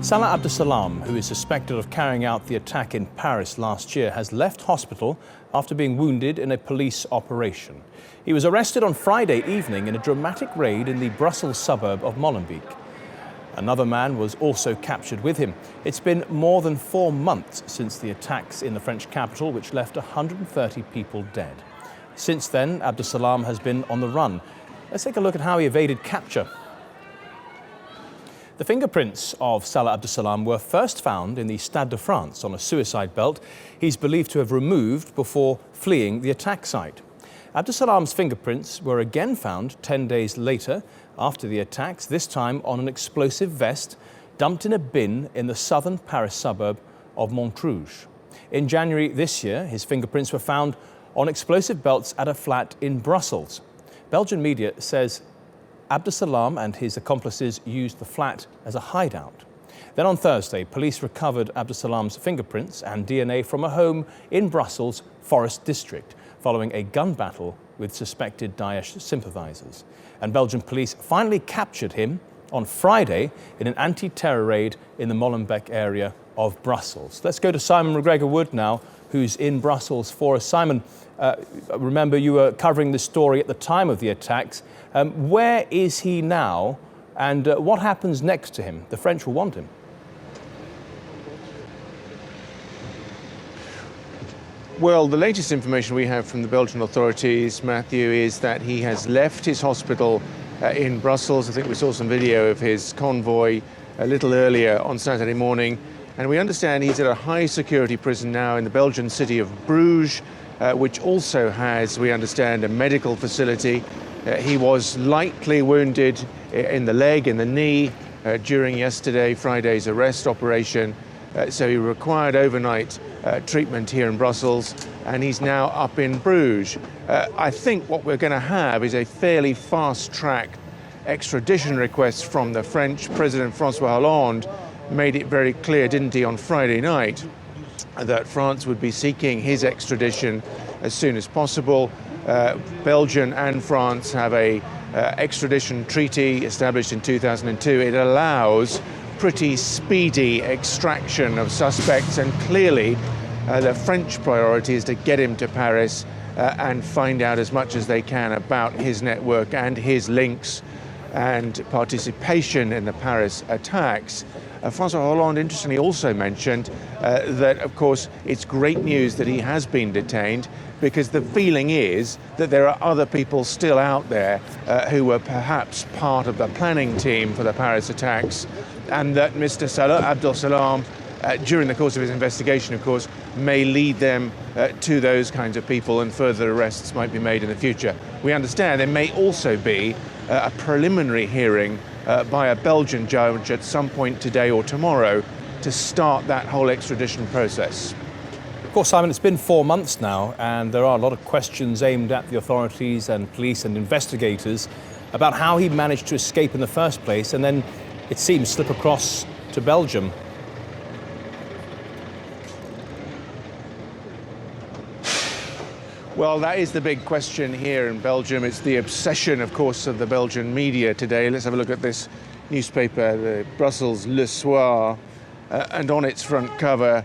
Salah Abdeslam, who is suspected of carrying out the attack in Paris last year, has left hospital after being wounded in a police operation. He was arrested on Friday evening in a dramatic raid in the Brussels suburb of Molenbeek. Another man was also captured with him. It's been more than 4 months since the attacks in the French capital, which left 130 people dead. Since then, Abdeslam has been on the run. Let's take a look at how he evaded capture. The fingerprints of Salah Abdeslam were first found in the Stade de France on a suicide belt he's believed to have removed before fleeing the attack site. Abdesalam's fingerprints were again found 10 days later after the attacks, this time on an explosive vest dumped in a bin in the southern Paris suburb of Montrouge. In January this year, his fingerprints were found on explosive belts at a flat in Brussels. Belgian media says Abdeslam and his accomplices used the flat as a hideout. Then on Thursday, police recovered Abdesalam's fingerprints and DNA from a home in Brussels' Forest District, following a gun battle with suspected Daesh sympathizers. And Belgian police finally captured him on Friday in an anti-terror raid in the Molenbeek area of Brussels. Let's go to Simon McGregor-Wood now, who's in Brussels for us. Simon, remember you were covering this story at the time of the attacks. Where is he now, and what happens next to him? The French will want him. Well, the latest information we have from the Belgian authorities, Matthew, is that he has left his hospital in Brussels. I think we saw some video of his convoy a little earlier on Saturday morning. And we understand he's at a high security prison now in the Belgian city of Bruges, which also has, we understand, a medical facility. He was lightly wounded in the leg, in the knee, during Friday's arrest operation. So he required overnight treatment here in Brussels, and he's now up in Bruges. I think what we're going to have is a fairly fast-track extradition request from the French. President François Hollande made it very clear, didn't he, on Friday night, that France would be seeking his extradition as soon as possible. Belgium and France have a extradition treaty established in 2002. It allows pretty speedy extraction of suspects, and clearly the French priority is to get him to Paris and find out as much as they can about his network and his links and participation in the Paris attacks. François Hollande, interestingly, also mentioned that, of course, it's great news that he has been detained, because the feeling is that there are other people still out there who were perhaps part of the planning team for the Paris attacks, and that Mr. Salah Abdeslam, during the course of his investigation, of course, may lead them to those kinds of people, and further arrests might be made in the future. We understand there may also be a preliminary hearing by a Belgian judge at some point today or tomorrow to start that whole extradition process. Of course, Simon, it's been 4 months now, and there are a lot of questions aimed at the authorities and police and investigators about how he managed to escape in the first place and then, it seems, slip across to Belgium. Well, that is the big question here in Belgium. It's the obsession, of course, of the Belgian media today. Let's have a look at this newspaper, the Brussels Le Soir, and on its front cover,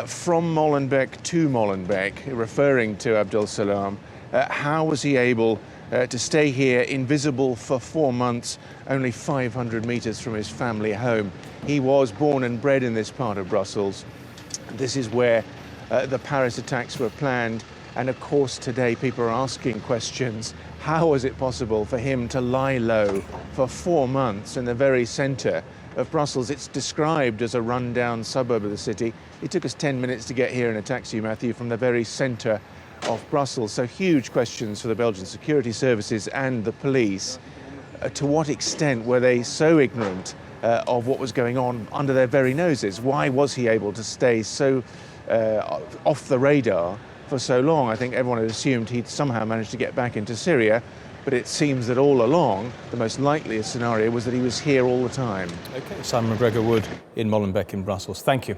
from Molenbeek to Molenbeek, referring to Abdeslam. How was he able to stay here invisible for 4 months, only 500 meters from his family home? He was born and bred in this part of Brussels. This is where the Paris attacks were planned. And of course, today people are asking questions. How was it possible for him to lie low for 4 months in the very center of Brussels? It's described as a rundown suburb of the city. It took us 10 minutes to get here in a taxi, Matthew, from the very center of Brussels. So huge questions for the Belgian security services and the police. To what extent were they so ignorant of what was going on under their very noses? Why was he able to stay so off the radar for so long? I think everyone had assumed he'd somehow managed to get back into Syria, but it seems that all along the most likely scenario was that he was here all the time. Okay, Simon McGregor-Wood in Molenbeek in Brussels. Thank you.